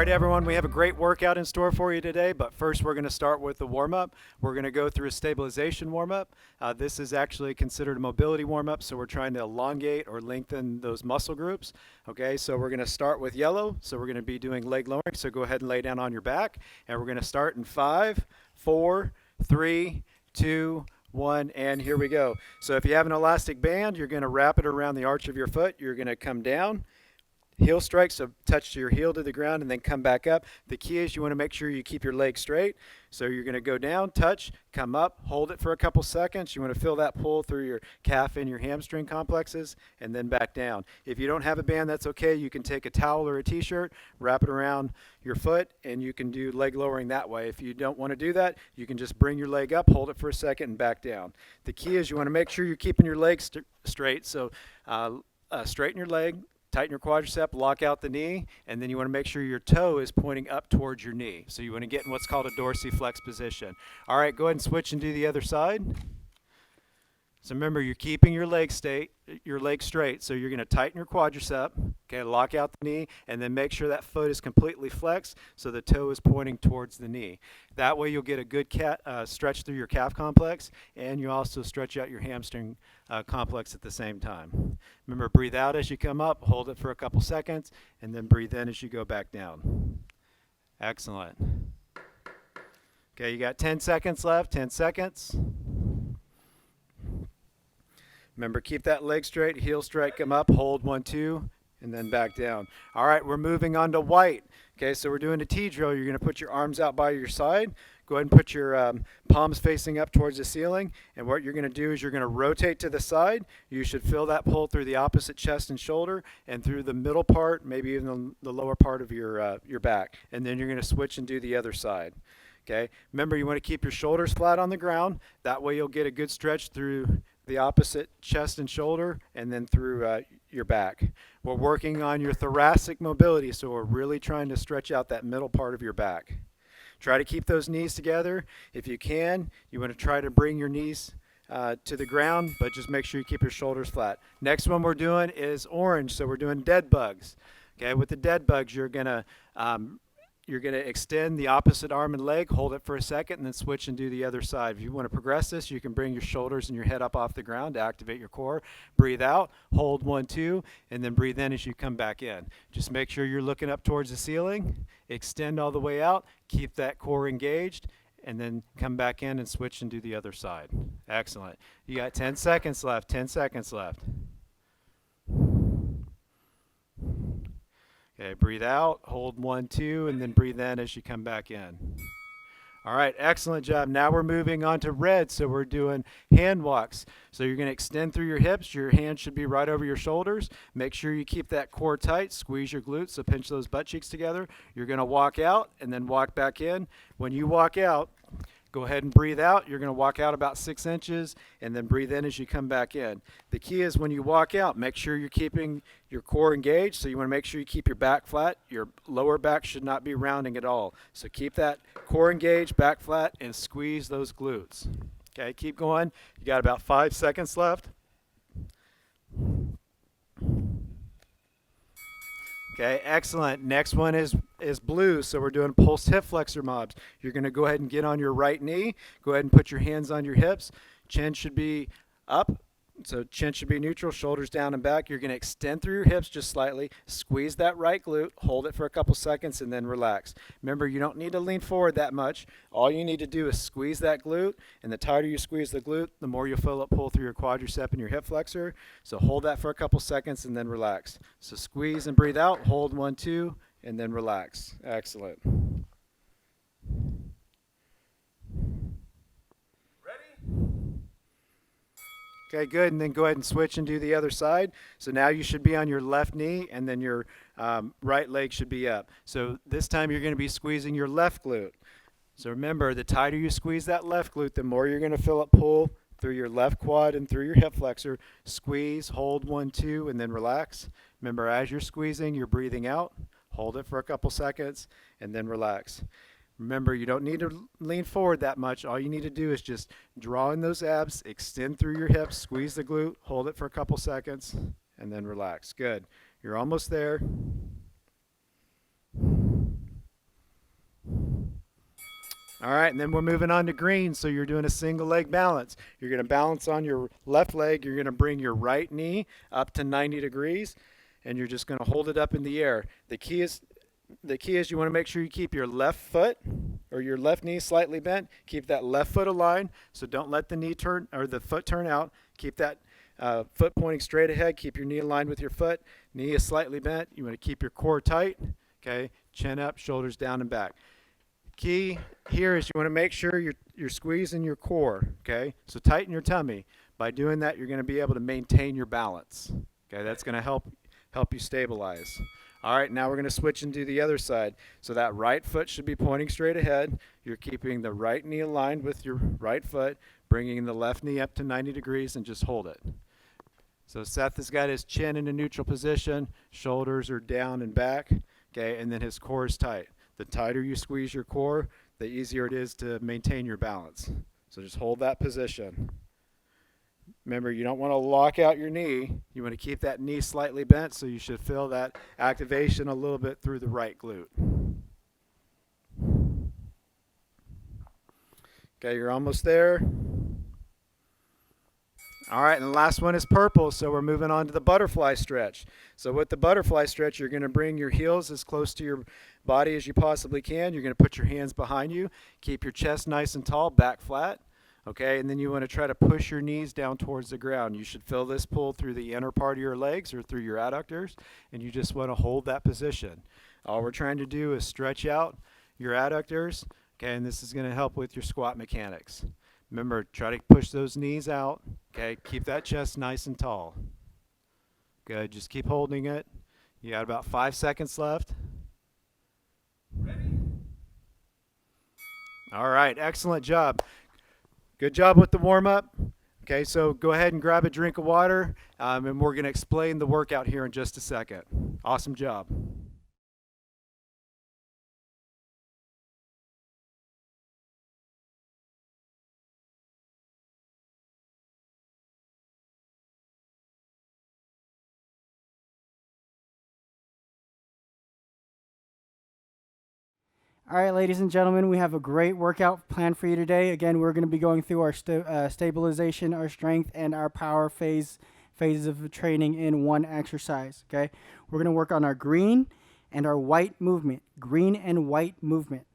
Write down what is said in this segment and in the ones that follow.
right, everyone, we have a great workout in store for you today, but first we're going to start with the warm-up. We're going to go through a stabilization warm-up. This is actually considered a mobility warm-up, so we're trying to elongate or lengthen those muscle groups. Okay, so we're going to start with yellow, so we're going to be doing leg lowering, so go ahead and lay down on your back, and we're going to start in 5, 4, 3, 2, 1, and here we go. So if you have an elastic band, you're going to wrap it around the arch of your foot. You're going to come down. Heel strike, so touch your heel to the ground and then come back up. The key is you want to make sure you keep your leg straight. So you're going to go down, touch, come up, hold it for a couple seconds. You want to feel that pull through your calf and your hamstring complexes and then back down. If you don't have a band, that's okay. You can take a towel or a t-shirt, wrap it around your foot, and you can do leg lowering that way. If you don't want to do that, you can just bring your leg up, hold it for a second, and back down. The key is you want to make sure you're keeping your legs straight. So straighten your leg, tighten your quadricep, lock out the knee, and then you want to make sure your toe is pointing up towards your knee. So you want to get in what's called a dorsiflex position. All right, go ahead and switch and do the other side. So remember, you're keeping your leg straight. So you're going to tighten your quadricep, okay, lock out the knee, and then make sure that foot is completely flexed so the toe is pointing towards the knee. That way you'll get a good stretch through your calf complex, and you also stretch out your hamstring complex at the same time. Remember, breathe out as you come up, hold it for a couple seconds, and then breathe in as you go back down. Excellent. Okay, you got 10 seconds left, 10 seconds. Remember, keep that leg straight, heel strike, come up, hold 1, 2, and then back down. All right, we're moving on to white. Okay, so we're doing a T drill. You're going to put your arms out by your side. Go ahead and put your palms facing up towards the ceiling. And what you're going to do is you're going to rotate to the side. You should feel that pull through the opposite chest and shoulder and through the middle part, maybe even the lower part of your back. And then you're going to switch and do the other side. Okay, remember, you want to keep your shoulders flat on the ground. That way you'll get a good stretch through the opposite chest and shoulder and then through your back. We're working on your thoracic mobility, so we're really trying to stretch out that middle part of your back. Try to keep those knees together. If you can, you want to try to bring your knees to the ground, but just make sure you keep your shoulders flat. Next one we're doing is orange, so we're doing dead bugs. Okay, with the dead bugs, you're going to extend the opposite arm and leg, hold it for a second, and then switch and do the other side. If you want to progress this, you can bring your shoulders and your head up off the ground to activate your core. Breathe out, hold 1, 2, and then breathe in as you come back in. Just make sure you're looking up towards the ceiling, extend all the way out, keep that core engaged, and then come back in and switch and do the other side. Excellent. You got 10 seconds left, 10 seconds left. Okay, breathe out, hold 1, 2, and then breathe in as you come back in. All right, excellent job. Now we're moving on to red, so we're doing hand walks. So you're going to extend through your hips. Your hands should be right over your shoulders. Make sure you keep that core tight. Squeeze your glutes, so pinch those butt cheeks together. You're going to walk out and then walk back in. When you walk out, go ahead and breathe out. You're going to walk out about 6 inches and then breathe in as you come back in. The key is when you walk out, make sure you're keeping your core engaged. So you want to make sure you keep your back flat. Your lower back should not be rounding at all. So keep that core engaged, back flat, and squeeze those glutes. Okay, keep going. You got about 5 seconds left. Okay, excellent. Next one is blue. So we're doing pulse hip flexor mobs. You're going to go ahead and get on your right knee. Go ahead and put your hands on your hips. Chin should be up. So chin should be neutral, shoulders down and back. You're going to extend through your hips just slightly. Squeeze that right glute. Hold it for a couple seconds and then relax. Remember, you don't need to lean forward that much. All you need to do is squeeze that glute. And the tighter you squeeze the glute, the more you'll feel it pull through your quadricep and your hip flexor. So hold that for a couple seconds and then relax. So squeeze and breathe out. Hold 1, 2, and then relax. Excellent. Okay, good, and then go ahead and switch and do the other side. So now you should be on your left knee, and then your right leg should be up. So this time you're going to be squeezing your left glute. So remember, the tighter you squeeze that left glute, the more you're going to feel it pull through your left quad and through your hip flexor. Squeeze, hold 1, 2, and then relax. Remember, as you're squeezing, you're breathing out. Hold it for a couple seconds, and then relax. Remember, you don't need to lean forward that much. All you need to do is just draw in those abs, extend through your hips, squeeze the glute, hold it for a couple seconds, and then relax. Good. You're almost there. All right, and then we're moving on to green. So you're doing a single leg balance. You're going to balance on your left leg. You're going to bring your right knee up to 90 degrees, and you're just going to hold it up in the air. The key is you want to make sure you keep your left foot or your left knee slightly bent. Keep that left foot aligned, so don't let the knee turn or the foot turn out. Keep that foot pointing straight ahead. Keep your knee aligned with your foot. Knee is slightly bent. You want to keep your core tight. Okay, chin up, shoulders down and back. Key here is you want to make sure you're squeezing your core. Okay, so tighten your tummy. By doing that, you're going to be able to maintain your balance. Okay, that's going to help you stabilize. All right, now we're going to switch into the other side. So that right foot should be pointing straight ahead. You're keeping the right knee aligned with your right foot, bringing the left knee up to 90 degrees, and just hold it. So Seth has got his chin in a neutral position, shoulders are down and back, okay, and then his core is tight. The tighter you squeeze your core, the easier it is to maintain your balance. So just hold that position. Remember, you don't want to lock out your knee. You want to keep that knee slightly bent, so you should feel that activation a little bit through the right glute. Okay, you're almost there. All right, and the last one is purple, so we're moving on to the butterfly stretch. So with the butterfly stretch, you're going to bring your heels as close to your body as you possibly can. You're going to put your hands behind you. Keep your chest nice and tall, back flat. Okay, and then you want to try to push your knees down towards the ground. You should feel this pull through the inner part of your legs or through your adductors, and you just want to hold that position. All we're trying to do is stretch out your adductors, okay, and this is going to help with your squat mechanics. Remember, try to push those knees out, okay, keep that chest nice and tall. Good, just keep holding it. You got about 5 seconds left. Ready? All right, excellent job. Good job with the warm-up. Okay, so go ahead and grab a drink of water, and we're going to explain the workout here in just a second. Awesome job. All right, ladies and gentlemen, we have a great workout plan for you today. Again, we're going to be going through our stabilization, our strength, and our power phases of training in one exercise. Okay, we're going to work on our green and our white movement. Green and white movement.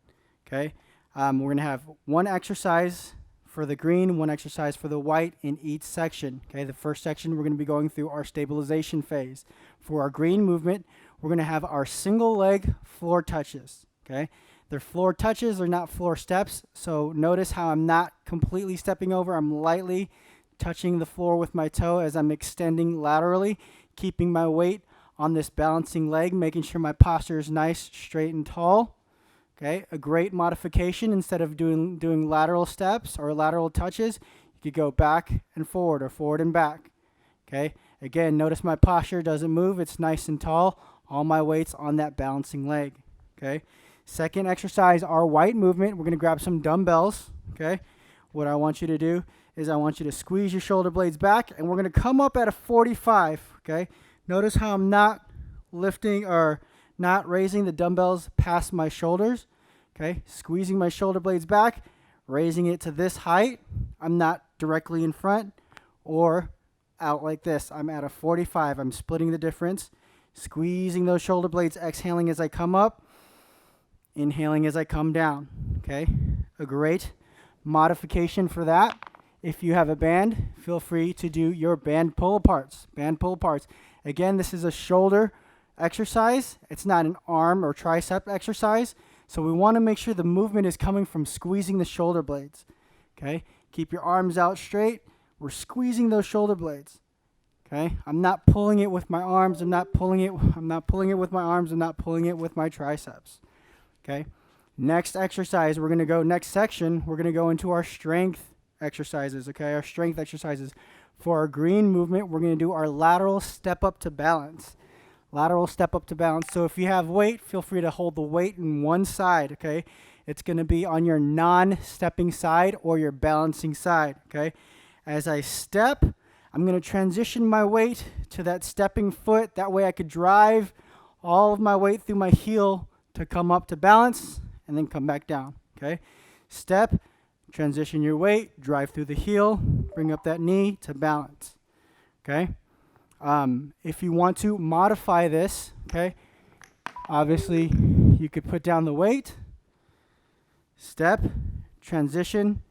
Okay, we're going to have one exercise for the green, one exercise for the white in each section. Okay, the first section we're going to be going through our stabilization phase. For our green movement, we're going to have our single leg floor touches. Okay. They're floor touches, they're not floor steps. So notice how I'm not completely stepping over. I'm lightly touching the floor with my toe as I'm extending laterally, keeping my weight on this balancing leg, making sure my posture is nice, straight, and tall. Okay, a great modification. Instead of doing lateral steps or lateral touches, you could go back and forward or forward and back. Okay, again, notice my posture doesn't move. It's nice and tall. All my weight's on that balancing leg. Okay. Second exercise, our white movement. We're going to grab some dumbbells, okay? What I want you to do is I want you to squeeze your shoulder blades back, and we're going to come up at a 45, okay? Notice how I'm not lifting or not raising the dumbbells past my shoulders, okay? Squeezing my shoulder blades back, raising it to this height. I'm not directly in front or out like this. I'm at a 45. I'm splitting the difference, squeezing those shoulder blades, exhaling as I come up, inhaling as I come down, okay? A great modification for that. If you have a band, feel free to do your band pull-aparts. Band pull-aparts. Again, this is a shoulder exercise. It's not an arm or tricep exercise. So we want to make sure the movement is coming from squeezing the shoulder blades, okay? Keep your arms out straight. We're squeezing those shoulder blades, okay? I'm not pulling it with my arms. I'm not pulling it with my arms. I'm not pulling it with my triceps. Okay, next exercise, next section, we're going to go into our strength exercises, okay? Our strength exercises. For our green movement, we're going to do our lateral step up to balance. Lateral step up to balance. So if you have weight, feel free to hold the weight in one side, okay? It's going to be on your non-stepping side or your balancing side, okay? As I step, I'm going to transition my weight to that stepping foot. That way I could drive all of my weight through my heel to come up to balance and then come back down, okay? Step, transition your weight, drive through the heel, bring up that knee to balance. Okay? If you want to modify this, okay, obviously you could put down the weight, step, transition,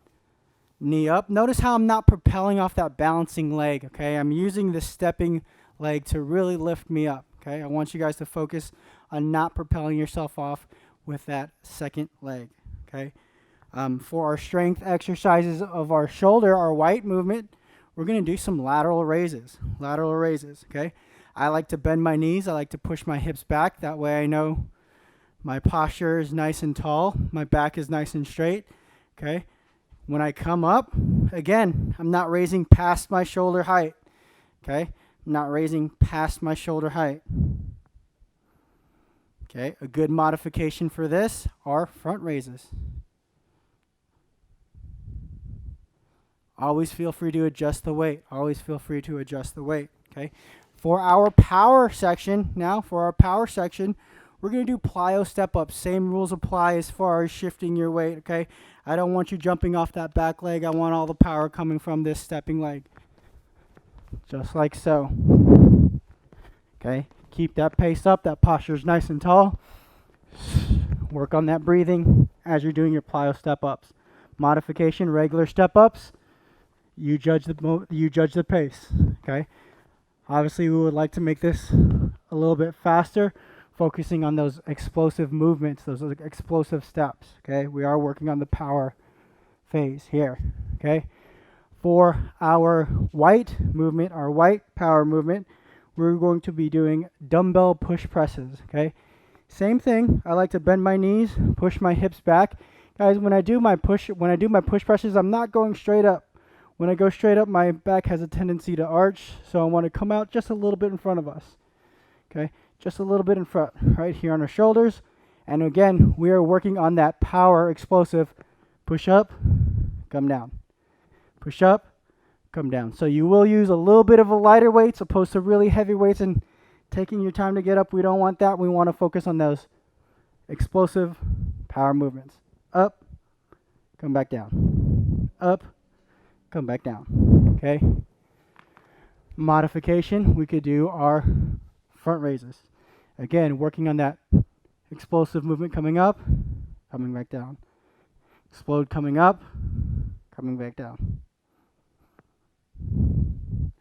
knee up. Notice how I'm not propelling off that balancing leg, okay? I'm using the stepping leg to really lift me up, okay? I want you guys to focus on not propelling yourself off with that second leg, okay? For our strength exercises of our shoulder, our white movement, we're going to do some lateral raises, okay? I like to bend my knees. I like to push my hips back. That way I know my posture is nice and tall. My back is nice and straight, okay? When I come up, again, I'm not raising past my shoulder height, okay? I'm not raising past my shoulder height. Okay, a good modification for this are front raises. Always feel free to adjust the weight. Always feel free to adjust the weight, okay? For our power section, we're going to do plyo step-ups. Same rules apply as far as shifting your weight, okay? I don't want you jumping off that back leg. I want all the power coming from this stepping leg. Just like so. Okay? Keep that pace up. That posture is nice and tall. Work on that breathing as you're doing your plyo step-ups. Modification, regular step-ups. You judge the pace, okay? Obviously, we would like to make this a little bit faster, focusing on those explosive movements, those explosive steps, okay? We are working on the power phase here, okay? For our white movement, our white power movement, we're going to be doing dumbbell push presses, okay? Same thing. I like to bend my knees, push my hips back. Guys, when I do my push presses, I'm not going straight up. When I go straight up, my back has a tendency to arch, so I want to come out just a little bit in front of us. Okay, just a little bit in front, right here on our shoulders. And again, we are working on that power explosive push up, come down. Push up, come down. So you will use a little bit of a lighter weights opposed to really heavy weights and taking your time to get up. We don't want that. We want to focus on those explosive power movements. Up, come back down. Up, come back down, okay? Modification, we could do our front raises. Again, working on that explosive movement coming up, coming back down. Explode coming up, coming back down.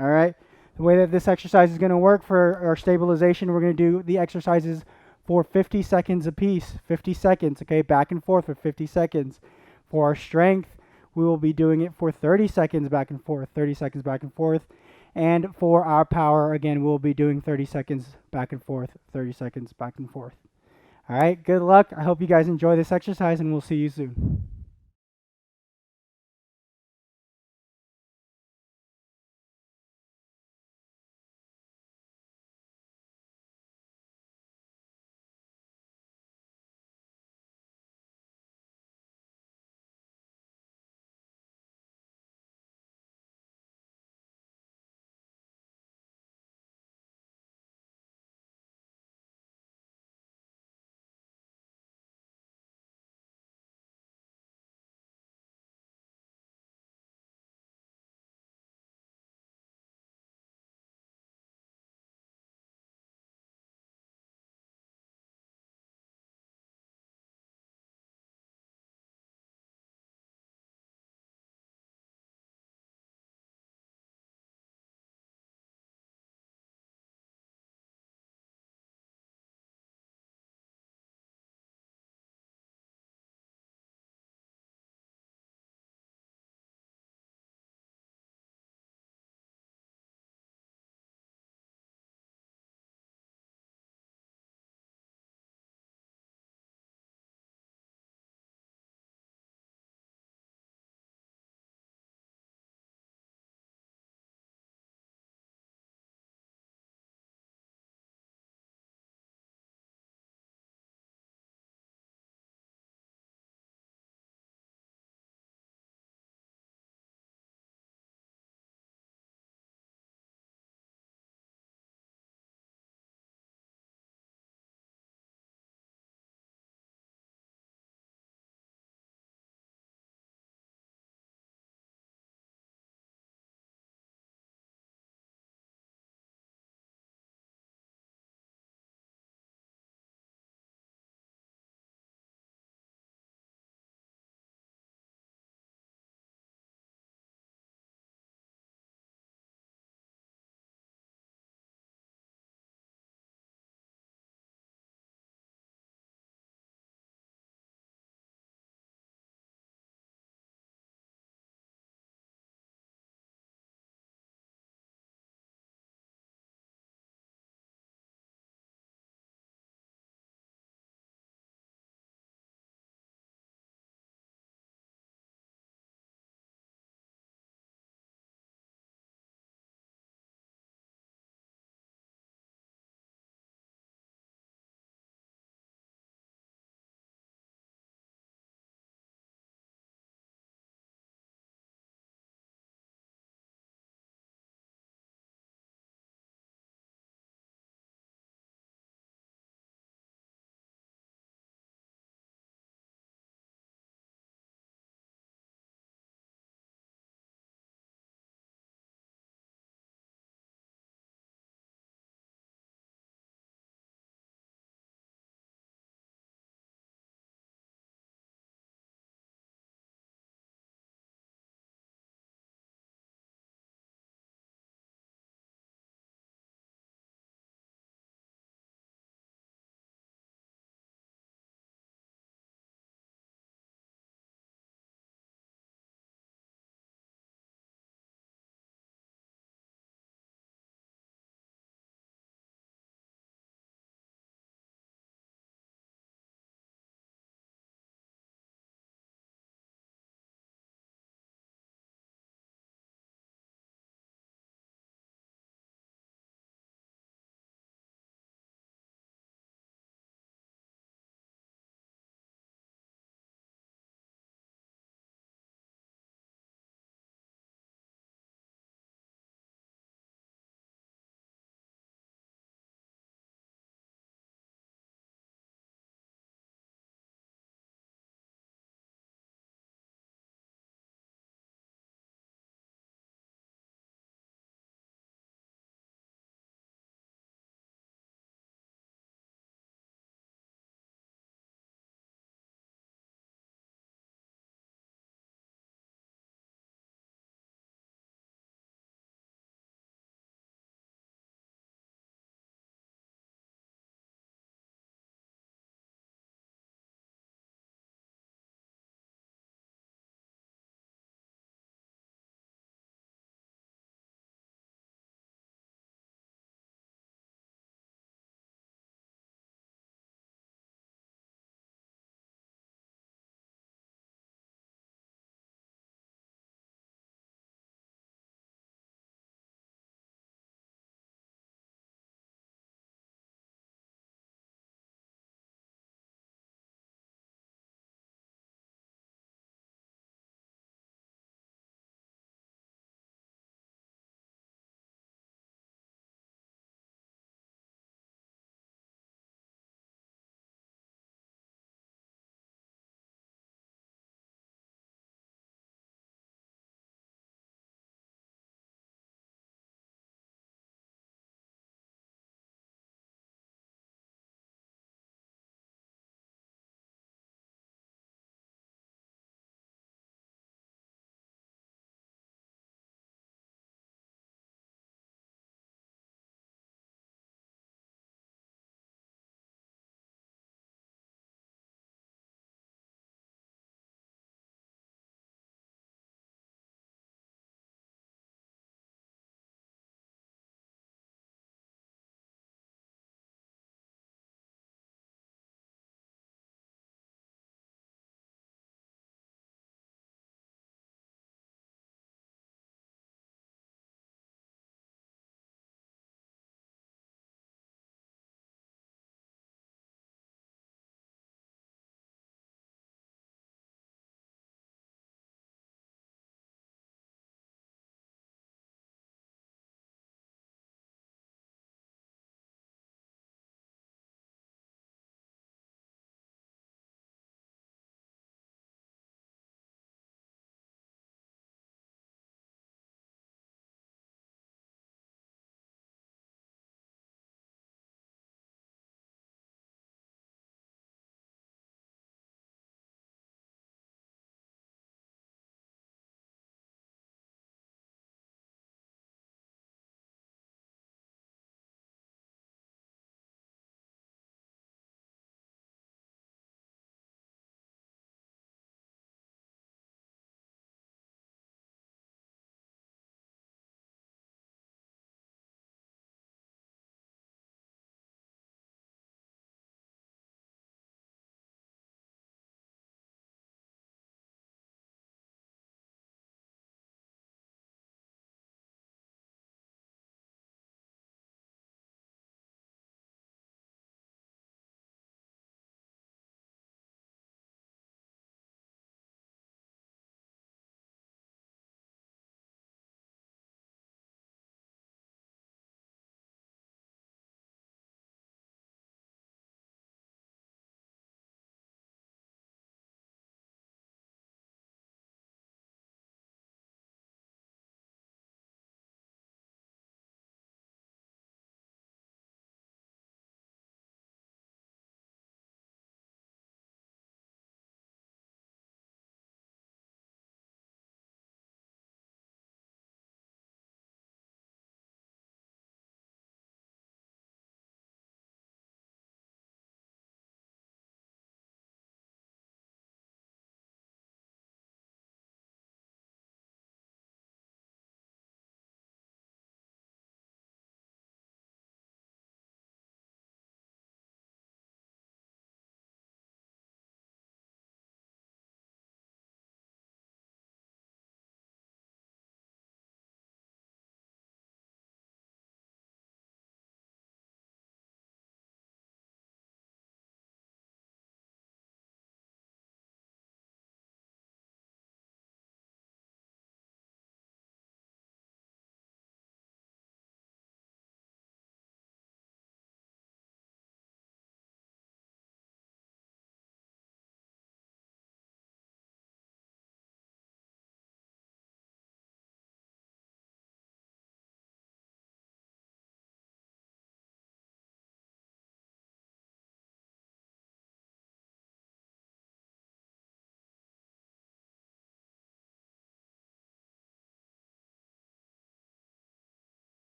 All right, the way that this exercise is going to work for our stabilization, we're going to do the exercises for 50 seconds apiece. 50 seconds, okay, back and forth for 50 seconds. For our strength, we will be doing it for 30 seconds back and forth, 30 seconds back and forth. And for our power, again, we'll be doing 30 seconds back and forth, 30 seconds back and forth. All right, good luck. I hope you guys enjoy this exercise, and we'll see you soon.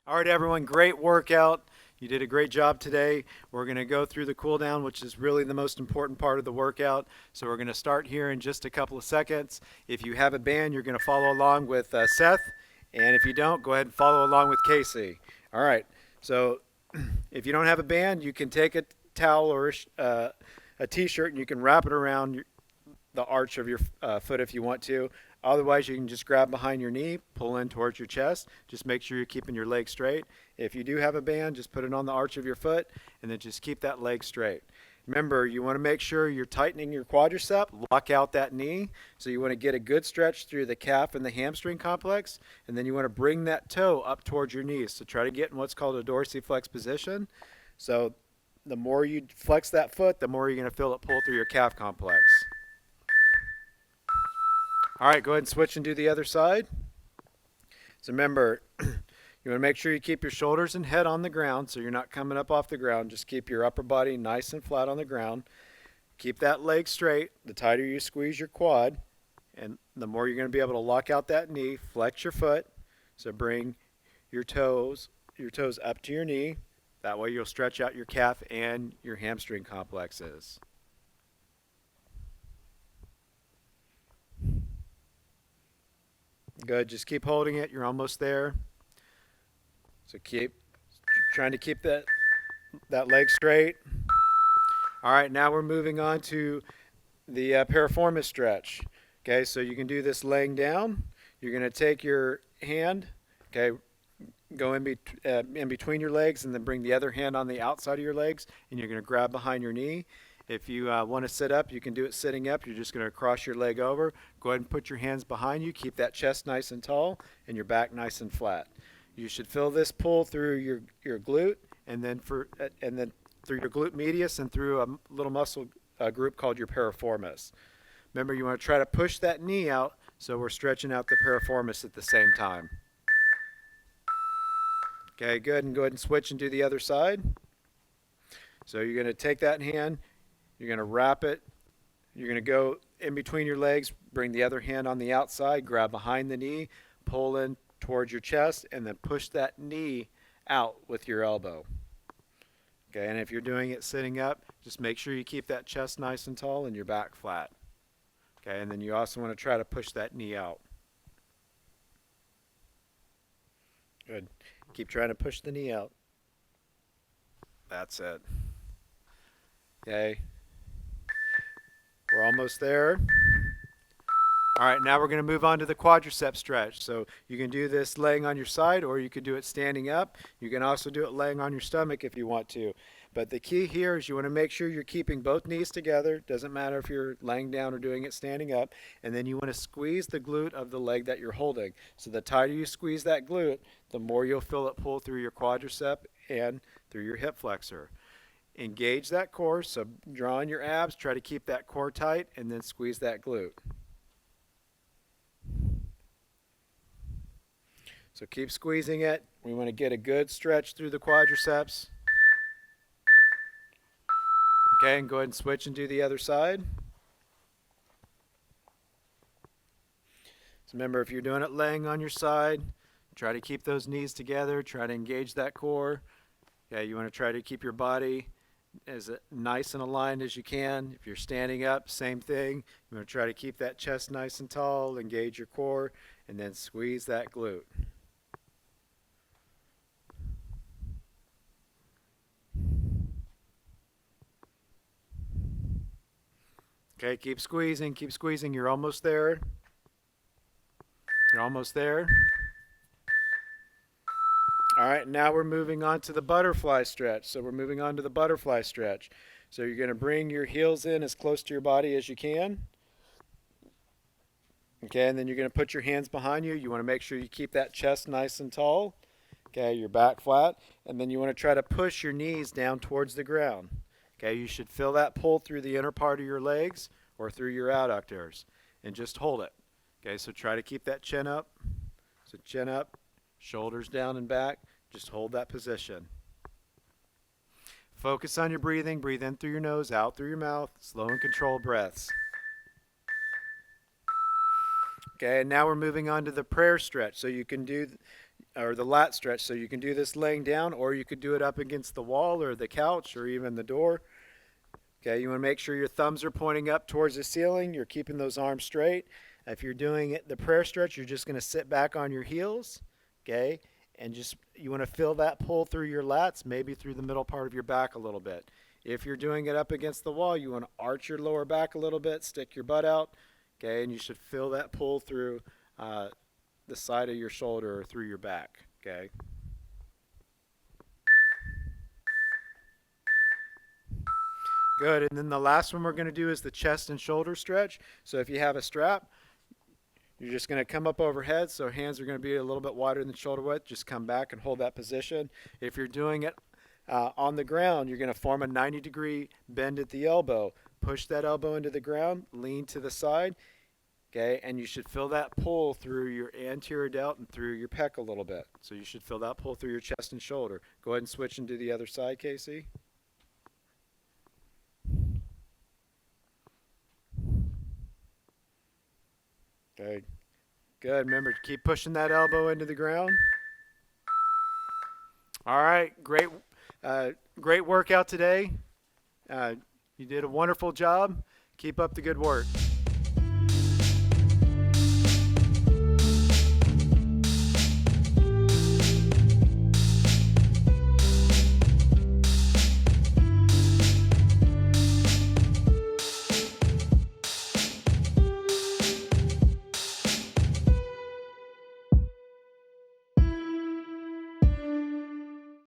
All right, everyone, great workout. You did a great job today. We're going to go through the cool down, which is really the most important part of the workout. So we're going to start here in just a couple of seconds. If you have a band, you're going to follow along with Seth. And if you don't, go ahead and follow along with Casey. All right. So if you don't have a band, you can take a towel or a t-shirt and you can wrap it around the arch of your foot if you want to. Otherwise, you can just grab behind your knee, pull in towards your chest. Just make sure you're keeping your leg straight. If you do have a band, just put it on the arch of your foot and then just keep that leg straight. Remember, you want to make sure you're tightening your quadricep, lock out that knee. So you want to get a good stretch through the calf and the hamstring complex, and then you want to bring that toe up towards your knees. So try to get in what's called a dorsiflex position. So the more you flex that foot, the more you're going to feel it pull through your calf complex. All right, go ahead and switch and do the other side. So remember, you want to make sure you keep your shoulders and head on the ground so you're not coming up off the ground. Just keep your upper body nice and flat on the ground. Keep that leg straight. The tighter you squeeze your quad, and the more you're going to be able to lock out that knee. Flex your foot. So bring your toes up to your knee. That way you'll stretch out your calf and your hamstring complexes. Good. Just keep holding it. You're almost there. So keep trying to keep that leg straight. All right, now we're moving on to the piriformis stretch. Okay, so you can do this laying down. You're going to take your hand, okay, go in between your legs and then bring the other hand on the outside of your legs, and you're going to grab behind your knee. If you want to sit up, you can do it sitting up. You're just going to cross your leg over. Go ahead and put your hands behind you. Keep that chest nice and tall and your back nice and flat. You should feel this pull through your glute and then through your glute medius and through a little muscle group called your piriformis. Remember, you want to try to push that knee out so we're stretching out the piriformis at the same time. Okay, good. And go ahead and switch and do the other side. So you're going to take that hand. You're going to wrap it. You're going to go in between your legs, bring the other hand on the outside, grab behind the knee, pull in towards your chest, and then push that knee out with your elbow. Okay, and if you're doing it sitting up, just make sure you keep that chest nice and tall and your back flat. Okay, and then you also want to try to push that knee out. Good. Keep trying to push the knee out. That's it. Okay. We're almost there. All right, now we're going to move on to the quadricep stretch. So you can do this laying on your side or you could do it standing up. You can also do it laying on your stomach if you want to. But the key here is you want to make sure you're keeping both knees together. Doesn't matter if you're laying down or doing it standing up. And then you want to squeeze the glute of the leg that you're holding. So the tighter you squeeze that glute, the more you'll feel it pull through your quadricep and through your hip flexor. Engage that core, so draw in your abs, try to keep that core tight, and then squeeze that glute. So keep squeezing it. We want to get a good stretch through the quadriceps. Okay, and go ahead and switch and do the other side. So remember, if you're doing it laying on your side, try to keep those knees together, try to engage that core. Okay, you want to try to keep your body as nice and aligned as you can. If you're standing up, same thing. You want to try to keep that chest nice and tall, engage your core, and then squeeze that glute. Okay, keep squeezing, keep squeezing. You're almost there. You're almost there. All right, now we're moving on to the butterfly stretch. So we're moving on to the butterfly stretch. So you're going to bring your heels in as close to your body as you can. Okay, and then you're going to put your hands behind you. You want to make sure you keep that chest nice and tall. Okay, your back flat. And then you want to try to push your knees down towards the ground. Okay, you should feel that pull through the inner part of your legs or through your adductors. And just hold it. Okay, so try to keep that chin up. So chin up, shoulders down and back. Just hold that position. Focus on your breathing. Breathe in through your nose, out through your mouth. Slow and controlled breaths. Okay, and now we're moving on to the prayer stretch. So you can do or the lat stretch. So you can do this laying down, or you could do it up against the wall or the couch or even the door. Okay, you want to make sure your thumbs are pointing up towards the ceiling. You're keeping those arms straight. If you're doing it the prayer stretch, you're just going to sit back on your heels. Okay, and just you want to feel that pull through your lats, maybe through the middle part of your back a little bit. If you're doing it up against the wall, you want to arch your lower back a little bit, stick your butt out. Okay, and you should feel that pull through the side of your shoulder or through your back. Okay. Good. And then the last one we're going to do is the chest and shoulder stretch. So if you have a strap, you're just going to come up overhead. So hands are going to be a little bit wider than shoulder width. Just come back and hold that position. If you're doing it on the ground, you're going to form a 90-degree bend at the elbow. Push that elbow into the ground, lean to the side. Okay, and you should feel that pull through your anterior delt and through your pec a little bit. So you should feel that pull through your chest and shoulder. Go ahead and switch into the other side, Casey. Okay, good. Remember to keep pushing that elbow into the ground. All right, great workout today. You did a wonderful job. Keep up the good work.